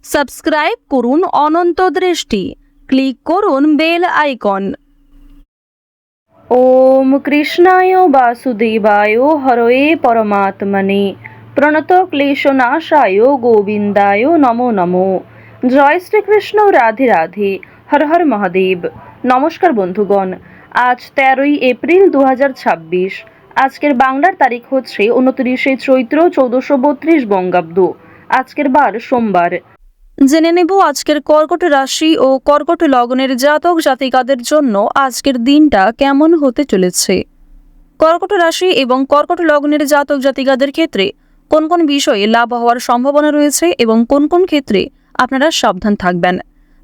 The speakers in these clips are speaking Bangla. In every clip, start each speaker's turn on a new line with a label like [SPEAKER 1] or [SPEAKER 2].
[SPEAKER 1] সাবস্ক্রাইব করুন অনন্ত দৃষ্টি, ক্লিক করুন বেল আইকন। ওম কৃষ্ণায় বাসুদেবায় হরয়ে পরমাত্মনে প্রণত ক্লেশনাশায় গোবিন্দায় নমো নমো। জয় শ্রীকৃষ্ণ, রাধে রাধে, হর হর মহাদেব। নমস্কার বন্ধুগণ, আজ 13ই এপ্রিল 2026। আজকের বাংলার তারিখ হচ্ছে 29শে চৈত্র 1432 বঙ্গাব্দ। আজকের বার সোমবার। জেনে নেব আজকের কর্কট রাশি ও কর্কট লগ্নের জাতক জাতিকাদের জন্য আজকের দিনটা কেমন হতে চলেছে। কর্কট রাশি এবং কর্কট লগ্নের জাতক জাতিকাদের ক্ষেত্রে কোন কোন বিষয়ে লাভ হওয়ার সম্ভাবনা রয়েছে এবং কোন কোন ক্ষেত্রে আপনারা সাবধান থাকবেন।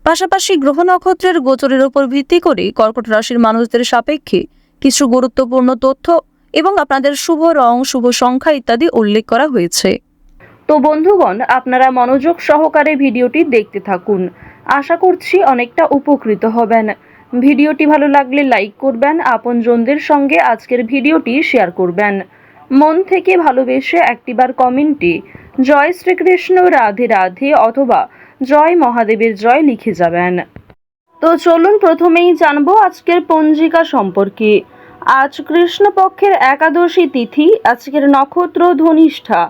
[SPEAKER 1] পাশাপাশি গ্রহ নক্ষত্রের গোচরের উপর ভিত্তি করে কর্কট রাশির মানুষদের সাপেক্ষে কিছু গুরুত্বপূর্ণ তথ্য এবং আপনাদের শুভ রং, শুভ সংখ্যা ইত্যাদি উল্লেখ করা হয়েছে। তো বন্ধুগণ, আপনারা মনোযোগ সহকারে ভিডিওটি দেখতে থাকুন। আশা করছি অনেকটা উপকৃত হবেন। ভিডিওটি ভালো লাগলে লাইক করবেন, আপনজনদের সঙ্গে আজকের ভিডিওটি শেয়ার করবেন। মন থেকে ভালোবেসে একটিবার কমেন্টে জয় শ্রীকৃষ্ণ, রাধে রাধে অথবা জয় মহাদেবের জয় লিখে যাবেন। তো চলুন প্রথমেই জানবো আজকের পঞ্জিকা সম্পর্কে। আজ কৃষ্ণপক্ষের একাদশী তিথি, আজকের নক্ষত্র ধনিষ্ঠা,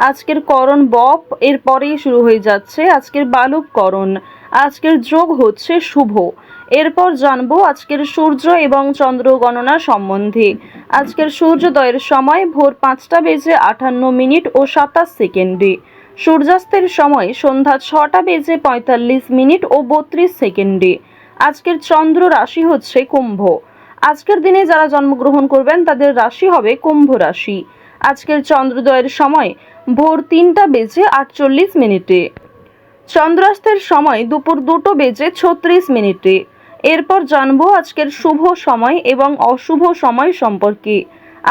[SPEAKER 1] আজকের করণ বপ, এর পরেই শুরু হয়ে যাচ্ছে আজকের বালুক করণ, আজকের যোগ হচ্ছে শুভ। এরপর জানবো আজকের সূর্য এবং চন্দ্র গণনা সম্বন্ধে। আজকের সূর্যোদয়ের সময় ভোর 5টা বেজে 58 মিনিট ও 27 সেকেন্ডে, সূর্যাস্তের সময় সন্ধ্যা 6টা বেজে 45 মিনিট ও 32 সেকেন্ডে। আজকের চন্দ্র রাশি হচ্ছে কুম্ভ। আজকের দিনে যারা জন্মগ্রহণ করবেন তাদের রাশি হবে কুম্ভ রাশি। আজকের চন্দ্রোদয়ের সময় ভোর 3টা বেজে 48 মিনিটে, চন্দ্রাস্তের সময় দুপুর 2টো বেজে 36 মিনিটে। এরপর জানবো আজকের শুভ সময় এবং অশুভ সময় সম্পর্কে।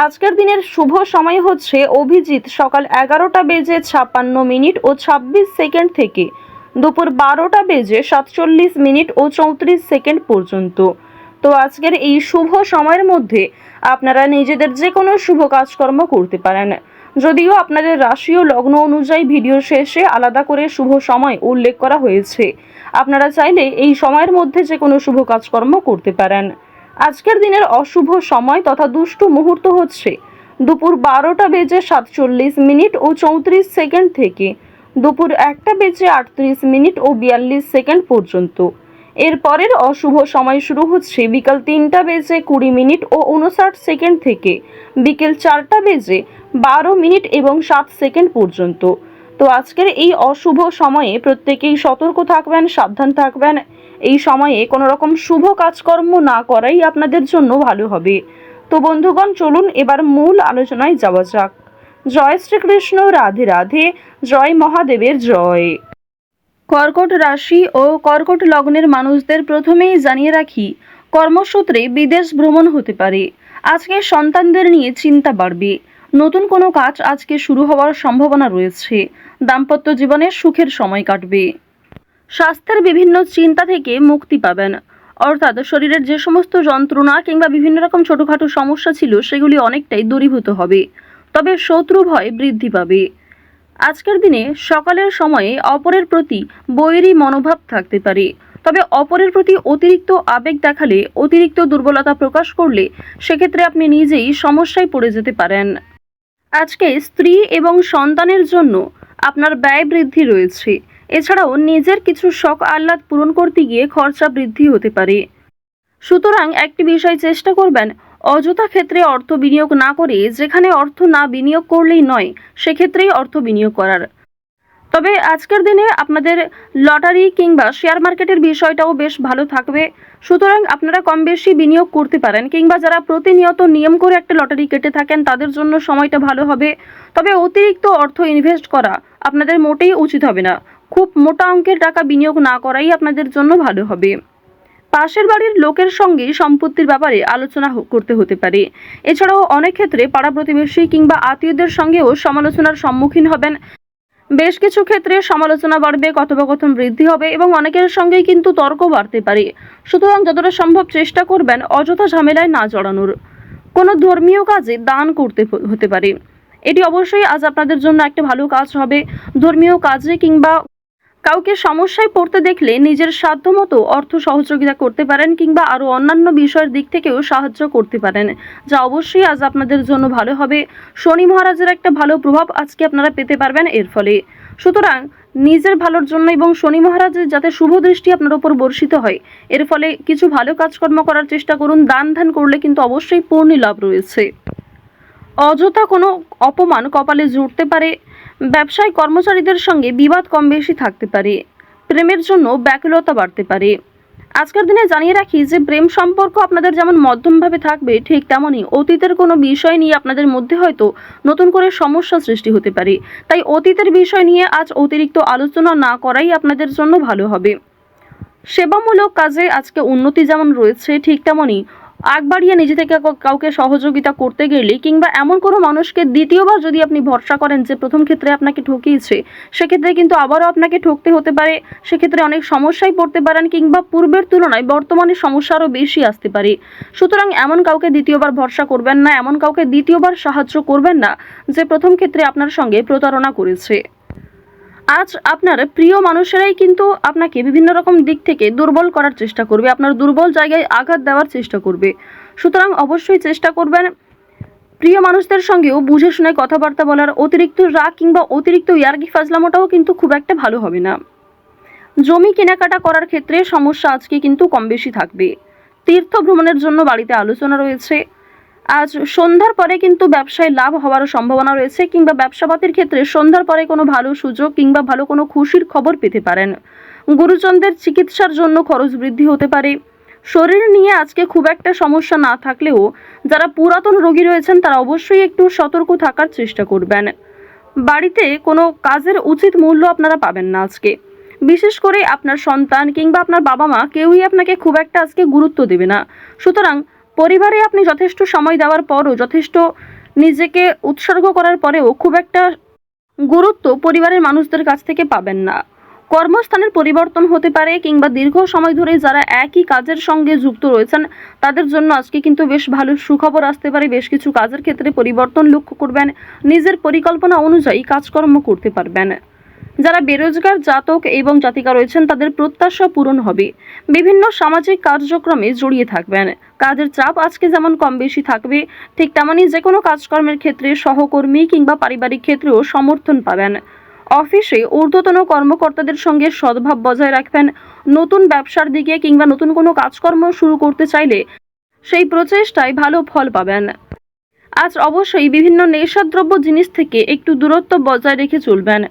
[SPEAKER 1] আজকের দিনের শুভ সময় হচ্ছে অভিজিৎ সকাল 11টা বেজে 56 মিনিট ও 26 সেকেন্ড থেকে দুপুর 12টা বেজে 47 মিনিট ও 34 সেকেন্ড পর্যন্ত। তো আজকের এই শুভ সময়ের মধ্যে আপনারা নিজেদের যে কোনো শুভ কাজকর্ম করতে পারেন। যদিও আপনাদের রাশি ও লগ্ন অনুযায়ী ভিডিও শেষে আলাদা করে শুভ সময় উল্লেখ করা হয়েছে, আপনারা চাইলে এই সময়ের মধ্যে যে কোনো শুভ কাজকর্ম করতে পারেন। আজকের দিনের অশুভ সময় তথা দুষ্ট মুহূর্ত হচ্ছে দুপুর 12টা বেজে 47 মিনিট ও 34 সেকেন্ড থেকে দুপুর 1টা বেজে 38 মিনিট ও 42 সেকেন্ড পর্যন্ত। এর পরের অশুভ সময় শুরু হচ্ছে বিকাল 3টা বেজে 20 মিনিট ও 59 সেকেন্ড থেকে বিকেল 4টা বেজে 12 মিনিট এবং 7 সেকেন্ড পর্যন্ত। তো আজকের এই অশুভ সময়ে প্রত্যেকেই সতর্ক থাকবেন, সাবধান থাকবেন। এই সময়ে কোনো রকম শুভ কাজকর্ম না করাই আপনাদের জন্য ভালো হবে। তো বন্ধুগণ, চলুন এবার মূল আলোচনায় যাওয়া যাক। জয় শ্রীকৃষ্ণ, রাধে রাধে, জয় মহাদেবের জয়। কর্কট রাশি ও কর্কট লগ্নের মানুষদের প্রথমেই জানিয়ে রাখি, কর্মসূত্রে বিদেশ ভ্রমণ হতে পারে। আজকে সন্তানদের নিয়ে চিন্তা বাড়বে। নতুন কোনো কাজ আজকে শুরু হওয়ার সম্ভাবনা রয়েছে। দাম্পত্য জীবনে সুখের সময় কাটবে। স্বাস্থ্যের বিভিন্ন চিন্তা থেকে মুক্তি পাবেন, অর্থাৎ শরীরের যে সমস্ত যন্ত্রণা কিংবা বিভিন্ন রকম ছোটোখাটো সমস্যা ছিল সেগুলি অনেকটাই দূরীভূত হবে। তবে শত্রু ভয় বৃদ্ধি পাবে। আজকের দিনে সকালের সময়ে অপরের প্রতি বৈরী মনোভাব থাকতে পারে। তবে অপরের প্রতি অতিরিক্ত আবেগ দেখালে, অতিরিক্ত দুর্বলতা প্রকাশ করলে সেক্ষেত্রে আপনি নিজেই সমস্যায় পড়ে যেতে পারেন। আজকে স্ত্রী এবং সন্তানের জন্য আপনার ব্যয় বৃদ্ধি রয়েছে। এছাড়াও নিজের কিছু শখ আহ্লাদ পূরণ করতে গিয়ে খরচা বৃদ্ধি হতে পারে। সুতরাং একটি বিষয় চেষ্টা করবেন, অযথা ক্ষেত্রে অর্থ বিনিয়োগ না করে যেখানে অর্থ না বিনিয়োগ করলেই নয় সেক্ষেত্রেই অর্থ বিনিয়োগ করার। তবে আজকের দিনে আপনাদের লটারি কিংবা শেয়ার মার্কেটের বিষয়টাও বেশ ভালো থাকবে। সুতরাং আপনারা কম বেশি বিনিয়োগ করতে পারেন, কিংবা যারা প্রতিনিয়ত নিয়ম করে একটা লটারি কেটে থাকেন তাদের জন্য সময়টা ভালো হবে। তবে অতিরিক্ত অর্থ ইনভেস্ট করা আপনাদের মোটেই উচিত হবে না। খুব মোটা অঙ্কের টাকা বিনিয়োগ না করাই আপনাদের জন্য ভালো হবে। পাশের বাড়ির লোকের সঙ্গে সম্পত্তির ব্যাপারে আলোচনা করতে হতে পারে। এছাড়াও অনেক ক্ষেত্রে পাড়া প্রতিবেশী কিংবা আত্মীয়দের সঙ্গেও সমালোচনার সম্মুখীন হবেন। বেশ কিছু ক্ষেত্রে সমালোচনা বাড়বে, কথোপকথন বৃদ্ধি হবে এবং অনেকের সঙ্গেই কিন্তু তর্ক বাড়তে পারে। সুতরাং যতটা সম্ভব চেষ্টা করবেন অযথা ঝামেলায় না জড়ানোর। কোনো ধর্মীয় কাজে দান করতে হতে পারে। এটি অবশ্যই আজ আপনাদের জন্য একটা ভালো কাজ হবে। ধর্মীয় কাজে কিংবা কাউকে সমস্যায় পড়তে দেখলে নিজের সাধ্যমতো অর্থ সহযোগিতা করতে পারেন কিংবা আরও অন্যান্য বিষয়ের দিক থেকেও সাহায্য করতে পারেন, যা অবশ্যই আজ আপনাদের জন্য ভালো হবে। শনি মহারাজের একটা ভালো প্রভাব আজকে আপনারা পেতে পারবেন এর ফলে। সুতরাং নিজের ভালোর জন্য এবং শনি মহারাজের যাতে শুভ দৃষ্টি আপনার উপর বর্ষিত হয়, এর ফলে কিছু ভালো কাজকর্ম করার চেষ্টা করুন। দান ধ্যান করলে কিন্তু অবশ্যই পূর্ণ লাভ রয়েছে। অযথা কোনো অপমান কপালে জুটতে পারে। ব্যবসায় কর্মচারীদের সঙ্গে বিবাদ কম বেশি থাকতে পারে। প্রেমের জন্য ব্যাকুলতা বাড়তে পারে। আজকের দিনে জানিয়ে রাখি যে প্রেম সম্পর্ক আপনাদের যেমন মধ্যমভাবে থাকবে, ঠিক তেমনই অতীতের কোনো বিষয় নিয়ে আপনাদের মধ্যে হয়তো নতুন করে সমস্যা সৃষ্টি হতে পারে। তাই অতীতের বিষয় নিয়ে আজ অতিরিক্ত আলোচনা না করাই আপনাদের জন্য ভালো হবে। সেবামূলক কাজে আজকে উন্নতি যেমন রয়েছে, ঠিক তেমনই আগ বাড়িয়ে নিজে থেকে কাউকে সহযোগিতা করতে গেলে কিংবা এমন কোনো মানুষকে দ্বিতীয়বার যদি আপনি ভরসা করেন যে প্রথম ক্ষেত্রে আপনাকে ঠকিয়েছে, সেক্ষেত্রে কিন্তু আবারও আপনাকে ঠকতে হতে পারে। সেক্ষেত্রে অনেক সমস্যায় পড়তে পারেন কিংবা পূর্বের তুলনায় বর্তমানে সমস্যা আরও বেশি আসতে পারে। সুতরাং এমন কাউকে দ্বিতীয়বার ভরসা করবেন না, এমন কাউকে দ্বিতীয়বার সাহায্য করবেন না যে প্রথম ক্ষেত্রে আপনার সঙ্গে প্রতারণা করেছে। আজ আপনার প্রিয় মানুষেরাই কিন্তু আপনাকে বিভিন্ন রকম দিক থেকে দুর্বল করার চেষ্টা করবে, আপনার দুর্বল জায়গায় আঘাত দেওয়ার চেষ্টা করবে। সুতরাং অবশ্যই চেষ্টা করবেন প্রিয় মানুষদের সঙ্গেও বুঝে শুনে কথাবার্তা বলার। অতিরিক্ত রাগ কিংবা অতিরিক্ত ইয়ার্কি ফাজলামোটাও কিন্তু খুব একটা ভালো হবে না। জমি কেনাকাটা করার ক্ষেত্রে সমস্যা আজকে কিন্তু কম বেশি থাকবে। তীর্থ ভ্রমণের জন্য বাড়িতে আলোচনা রয়েছে। আজ সন্ধ্যার পরে কিন্তু ব্যবসায় লাভ হওয়ার সম্ভাবনা রয়েছে কিংবা ব্যবসাপাতির ক্ষেত্রে সন্ধ্যার পরে কোনো ভালো সুযোগ কিংবা ভালো কোনো খুশির খবর পেতে পারেন। গুরুজনদের চিকিৎসার জন্য খরচ বৃদ্ধি হতে পারে। শরীর নিয়ে আজকে খুব একটা সমস্যা না থাকলেও যারা পুরাতন রোগী রয়েছেন তারা অবশ্যই একটু সতর্ক থাকার চেষ্টা করবেন। বাড়িতে কোনো কাজের উচিত মূল্য আপনারা পাবেন না আজকে। বিশেষ করে আপনার সন্তান কিংবা আপনার বাবা মা কেউই আপনাকে খুব একটা আজকে গুরুত্ব দেবে না। সুতরাং পরিবারে আপনি যথেষ্ট সময় দেওয়ার পরও, যথেষ্ট নিজেকে উৎসর্গ করার পরেও খুব একটা গুরুত্ব পরিবারের মানুষদের কাছ থেকে পাবেন না। কর্মস্থানের পরিবর্তন হতে পারে কিংবা দীর্ঘ সময় ধরে যারা একই কাজের সঙ্গে যুক্ত রয়েছেন তাদের জন্য আজকে কিন্তু বেশ ভালো সুখবর আসতে পারে। বেশ কিছু কাজের ক্ষেত্রে পরিবর্তন লক্ষ্য করবেন। নিজের পরিকল্পনা অনুযায়ী কাজকর্ম করতে পারবেন। যারা বেরোজগার জাতক এবং জাতিকা রয়েছেন তাদের প্রত্যাশা পূরণ হবে। বিভিন্ন সামাজিক কার্যক্রমে জড়িয়ে থাকবেন। কাজের চাপ আজকে যেমন কম বেশি থাকবে, ঠিক তেমনই যে কোনো কাজকর্মের ক্ষেত্রে সহকর্মী কিংবা পারিবারিক ক্ষেত্রেও সমর্থন পাবেন। অফিসে ঊর্ধ্বতন কর্মকর্তাদের সঙ্গে সদ্ভাব বজায় রাখবেন। নতুন ব্যবসার দিকে কিংবা নতুন কোনো কাজকর্ম শুরু করতে চাইলে সেই প্রচেষ্টায় ভালো ফল পাবেন। আজ অবশ্যই বিভিন্ন নেশাদ্রব্য জিনিস থেকে একটু দূরত্ব বজায় রেখে চলবেন।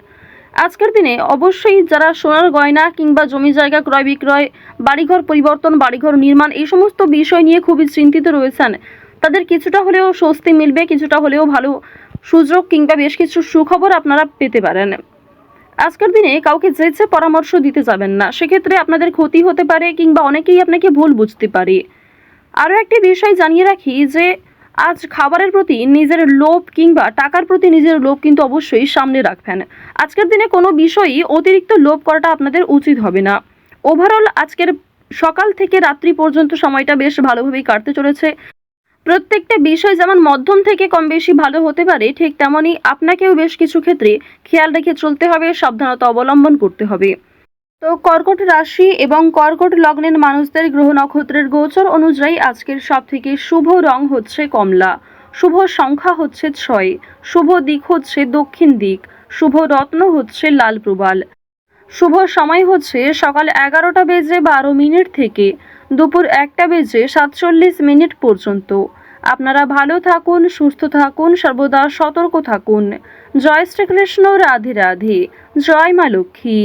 [SPEAKER 1] আজকের দিনে অবশ্যই যারা সোনার গয়না কিংবা জমি জায়গা ক্রয় বিক্রয়, বাড়িঘর পরিবর্তন, বাড়িঘর নির্মাণ এই সমস্ত বিষয় নিয়ে খুবই চিন্তিত রয়েছেন, তাদের কিছুটা হলেও স্বস্তি মিলবে, কিছুটা হলেও ভালো সুযোগ কিংবা বেশ কিছু সুখবর আপনারা পেতে পারেন। আজকের দিনে কাউকে যেচে পরামর্শ দিতে যাবেন না, সেক্ষেত্রে আপনাদের ক্ষতি হতে পারে কিংবা অনেকেই আপনাকে ভুল বুঝতে পারে। আরও একটি বিষয় জানিয়ে রাখি যে আজ খাবারের প্রতি নিজের লোভ কিংবা টাকার প্রতি নিজের লোভ কিন্তু অবশ্যই সামনে রাখবেন। আজকের দিনে কোনো বিষয়ই অতিরিক্ত লোভ করাটা আপনাদের উচিত হবে না। ওভারঅল আজকের সকাল থেকে রাত্রি পর্যন্ত সময়টা বেশ ভালোভাবেই কাটতে চলেছে। প্রত্যেকটা বিষয় যেমন মধ্যম থেকে কম বেশি ভালো হতে পারে, ঠিক তেমনই আপনাকেও বেশ কিছু ক্ষেত্রে খেয়াল রেখে চলতে হবে, সাবধানতা অবলম্বন করতে হবে। তো কর্কট রাশি এবং কর্কট লগ্নের মানুষদের গ্রহ নক্ষত্রের গোচর অনুযায়ী আজকের সবথেকে শুভ রং হচ্ছে কমলা, শুভ সংখ্যা হচ্ছে 6, শুভ দিক হচ্ছে দক্ষিণ দিক, শুভ রত্ন হচ্ছে লাল প্রবাল, শুভ সময় হচ্ছে সকাল 11:12 থেকে দুপুর 1:47 পর্যন্ত। আপনারা ভালো থাকুন, সুস্থ থাকুন, সর্বদা সতর্ক থাকুন। জয় শ্রীকৃষ্ণ, রাধে রাধে, জয় মা লক্ষ্মী।